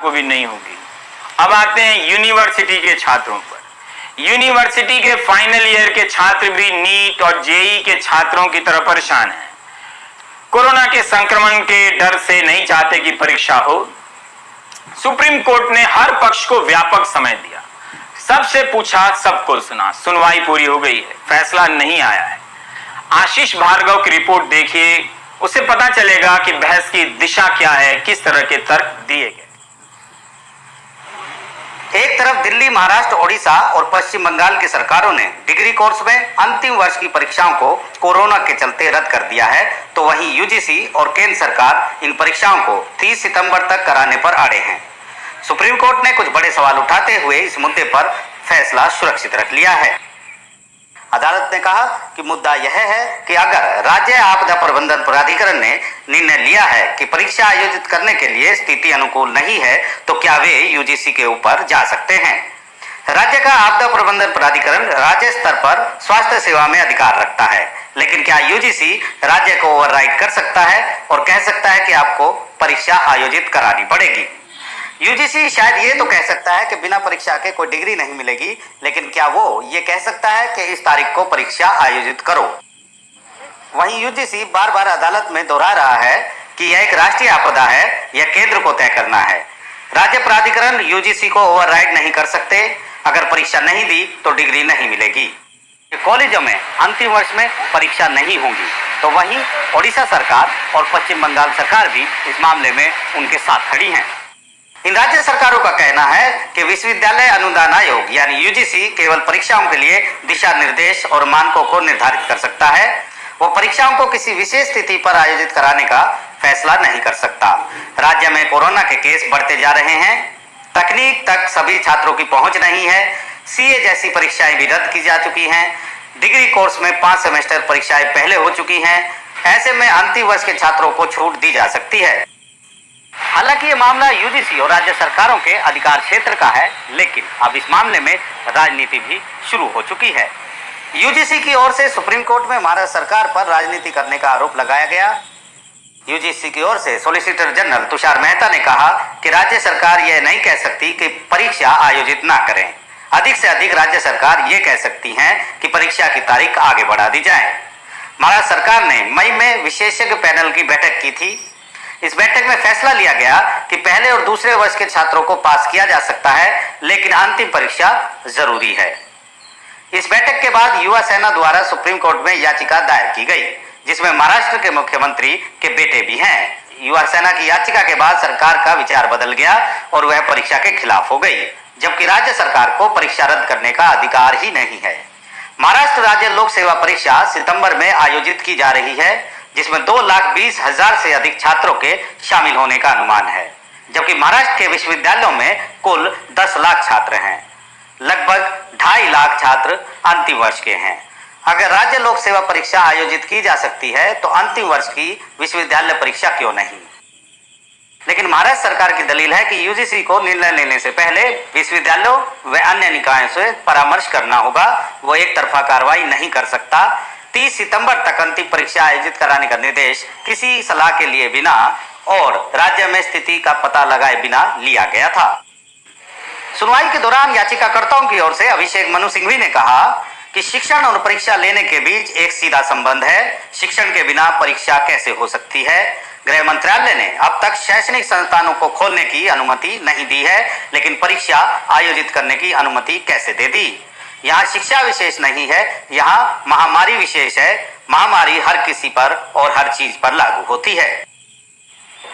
वो भी नहीं होगी। अब आते हैं यूनिवर्सिटी के छात्रों पर। यूनिवर्सिटी के फाइनल ईयर के छात्र भी नीट और जेई के छात्रों की तरह परेशान हैं। कोरोना के संक्रमण के डर से नहीं चाहते कि परीक्षा हो। सुप्रीम कोर्ट ने हर पक्ष को व्यापक समय दिया, सबसे पूछा, सबको सुना, सुनवाई पूरी हो गई है, फैसला नहीं आया है। आशीष भार्गव की रिपोर्ट देखिए, उससे पता चलेगा कि बहस की दिशा क्या है, किस तरह के तर्क दिए गए। एक तरफ दिल्ली, महाराष्ट्र, ओडिशा और पश्चिम बंगाल की सरकारों ने डिग्री कोर्स में अंतिम वर्ष की परीक्षाओं को कोरोना के चलते रद्द कर दिया है, तो वहीं यूजीसी और केंद्र सरकार इन परीक्षाओं को 30 सितंबर तक कराने पर अड़े हैं। सुप्रीम कोर्ट ने कुछ बड़े सवाल उठाते हुए इस मुद्दे पर फैसला सुरक्षित रख लिया है। अदालत ने कहा कि मुद्दा यह है कि अगर राज्य आपदा प्रबंधन प्राधिकरण ने निर्णय लिया है कि परीक्षा आयोजित करने के लिए स्थिति अनुकूल नहीं है, तो क्या वे यूजीसी के ऊपर जा सकते हैं। राज्य का आपदा प्रबंधन प्राधिकरण राज्य स्तर पर स्वास्थ्य सेवा में अधिकार रखता है, लेकिन क्या यूजीसी राज्य को ओवरराइड कर सकता है और कह सकता है कि आपको परीक्षा आयोजित करानी पड़ेगी। यूजीसी शायद ये तो कह सकता है कि बिना परीक्षा के कोई डिग्री नहीं मिलेगी, लेकिन क्या वो ये कह सकता है कि इस तारीख को परीक्षा आयोजित करो। वहीं यूजीसी बार बार अदालत में दोहरा रहा है कि यह एक राष्ट्रीय आपदा है, यह केंद्र को तय करना है। राज्य प्राधिकरण यूजीसी को ओवरराइड नहीं कर सकते। अगर परीक्षा नहीं दी तो डिग्री नहीं मिलेगी। कॉलेजों में अंतिम वर्ष में परीक्षा नहीं होगी, तो वहीं ओडिशा सरकार और पश्चिम बंगाल सरकार भी इस मामले में उनके साथ खड़ी हैं। इन राज्य सरकारों का कहना है कि विश्वविद्यालय अनुदान आयोग यानी यूजीसी केवल परीक्षाओं के लिए दिशा निर्देश और मानकों को निर्धारित कर सकता है। वो परीक्षाओं को किसी विशेष तिथि पर आयोजित कराने का फैसला नहीं कर सकता। राज्य में कोरोना के केस बढ़ते जा रहे हैं, तकनीक तक सभी छात्रों की पहुंच नहीं है, सीए जैसी परीक्षाएं भी रद्द की जा चुकी हैं, डिग्री कोर्स में 5 सेमेस्टर परीक्षाएं पहले हो चुकी हैं। ऐसे में अंतिम वर्ष के छात्रों को छूट दी जा सकती है। हालांकि ये मामला यूजीसी और राज्य सरकारों के अधिकार क्षेत्र का है, लेकिन अब इस मामले में राजनीति भी शुरू हो चुकी है। यूजीसी की ओर से सुप्रीम कोर्ट में महाराष्ट्र सरकार पर राजनीति करने का आरोप लगाया गया। यूजीसी की ओर से सॉलिसिटर जनरल तुषार मेहता ने कहा कि राज्य सरकार यह नहीं कह सकती कि परीक्षा आयोजित ना करें। अधिक से अधिक राज्य सरकार ये कह सकती हैं कि परीक्षा की तारीख आगे बढ़ा दी जाए। महाराष्ट्र सरकार ने मई में विशेषज्ञ पैनल की बैठक की थी। इस बैठक में फैसला लिया गया कि पहले और दूसरे वर्ष के छात्रों को पास किया जा सकता है, लेकिन अंतिम परीक्षा जरूरी है। इस बैठक के बाद युवा सेना द्वारा सुप्रीम कोर्ट में याचिका दायर की गई, जिसमें महाराष्ट्र के मुख्यमंत्री के बेटे भी हैं। युवा सेना की याचिका के बाद सरकार का विचार बदल गया और वह परीक्षा के खिलाफ हो गई, जबकि राज्य सरकार को परीक्षा रद्द करने का अधिकार ही नहीं है। महाराष्ट्र राज्य लोक सेवा परीक्षा सितंबर में आयोजित की जा रही है, जिसमें 2,20,000 से अधिक छात्रों के शामिल होने का अनुमान है, जबकि महाराष्ट्र के विश्वविद्यालयों में कुल 10 लाख छात्र हैं। लगभग 2.5 लाख छात्र अंतिम वर्ष के हैं। अगर राज्य लोक सेवा परीक्षा आयोजित की जा सकती है, तो अंतिम वर्ष की विश्वविद्यालय परीक्षा क्यों नहीं। लेकिन महाराष्ट्र सरकार की दलील है कि यूजीसी को निर्णय लेने से पहले विश्वविद्यालयों व अन्य निकायों से परामर्श करना होगा। वो एक तरफा कार्रवाई नहीं कर सकता। 30 सितंबर तक अंतिम परीक्षा आयोजित कराने का निर्देश किसी सलाह के लिए बिना और राज्य में स्थिति का पता लगाए बिना लिया गया था। सुनवाई के दौरान याचिकाकर्ताओं की ओर से अभिषेक मनु सिंघवी ने कहा कि शिक्षण और परीक्षा लेने के बीच एक सीधा संबंध है। शिक्षण के बिना परीक्षा कैसे हो सकती है। गृह मंत्रालय ने अब तक शैक्षणिक संस्थानों को खोलने की अनुमति नहीं दी है, लेकिन परीक्षा आयोजित करने की अनुमति कैसे दे दी। यहाँ शिक्षा विशेष नहीं है, यहाँ महामारी विशेष है। महामारी हर किसी पर और हर चीज पर लागू होती है।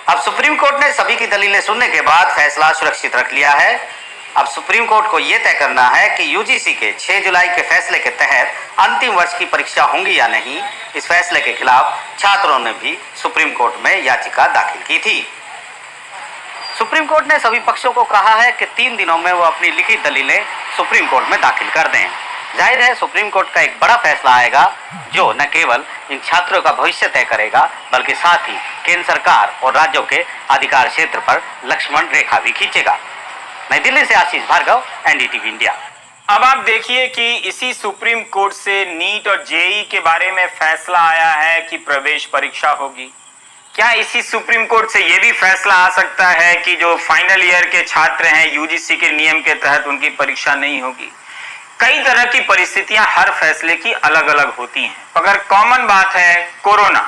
अब सुप्रीम कोर्ट ने सभी की दलीलें सुनने के बाद फैसला सुरक्षित रख लिया है। अब सुप्रीम कोर्ट को यह तय करना है कि यूजीसी के 6 जुलाई के फैसले के तहत अंतिम वर्ष की परीक्षा होंगी या नहीं। इस फैसले के खिलाफ छात्रों ने भी सुप्रीम कोर्ट में याचिका दाखिल की थी। सुप्रीम कोर्ट ने सभी पक्षों को कहा है कि 3 दिनों में वो अपनी लिखित दलीलें सुप्रीम कोर्ट में दाखिल कर दें। जाहिर है सुप्रीम कोर्ट का एक बड़ा फैसला आएगा, जो न केवल इन छात्रों का भविष्य तय करेगा, बल्कि साथ ही केंद्र सरकार और राज्यों के अधिकार क्षेत्र पर लक्ष्मण रेखा भी खींचेगा। नई दिल्ली से आशीष भार्गव, एनडीटीवी इंडिया। अब आप देखिए कि इसी सुप्रीम कोर्ट से नीट और जेई के बारे में फैसला आया है कि प्रवेश परीक्षा होगी। क्या इसी सुप्रीम कोर्ट से यह भी फैसला आ सकता है कि जो फाइनल ईयर के छात्र हैं यूजीसी के नियम के तहत उनकी परीक्षा नहीं होगी? कई तरह की परिस्थितियां हर फैसले की अलग अलग होती हैं, अगर कॉमन बात है कोरोना,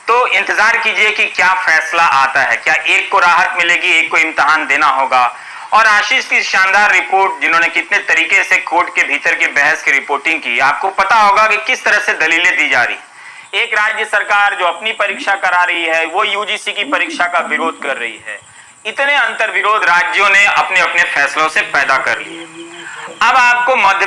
तो इंतजार कीजिए कि क्या फैसला आता है। क्या एक को राहत मिलेगी, एक को इम्तिहान देना होगा? और आशीष की शानदार रिपोर्ट, जिन्होंने कितने तरीके से कोर्ट के भीतर की बहस की रिपोर्टिंग की, आपको पता होगा कि किस तरह से दलीलें दी जा रही। एक राज्य सरकार जो अपनी परीक्षा करा रही है, वो यूजीसी की परीक्षा का विरोध कर रही है। इतने अंतर विरोध राज्यों ने अपने अपने फैसलों से पैदा कर लिए। अब आपको मध्य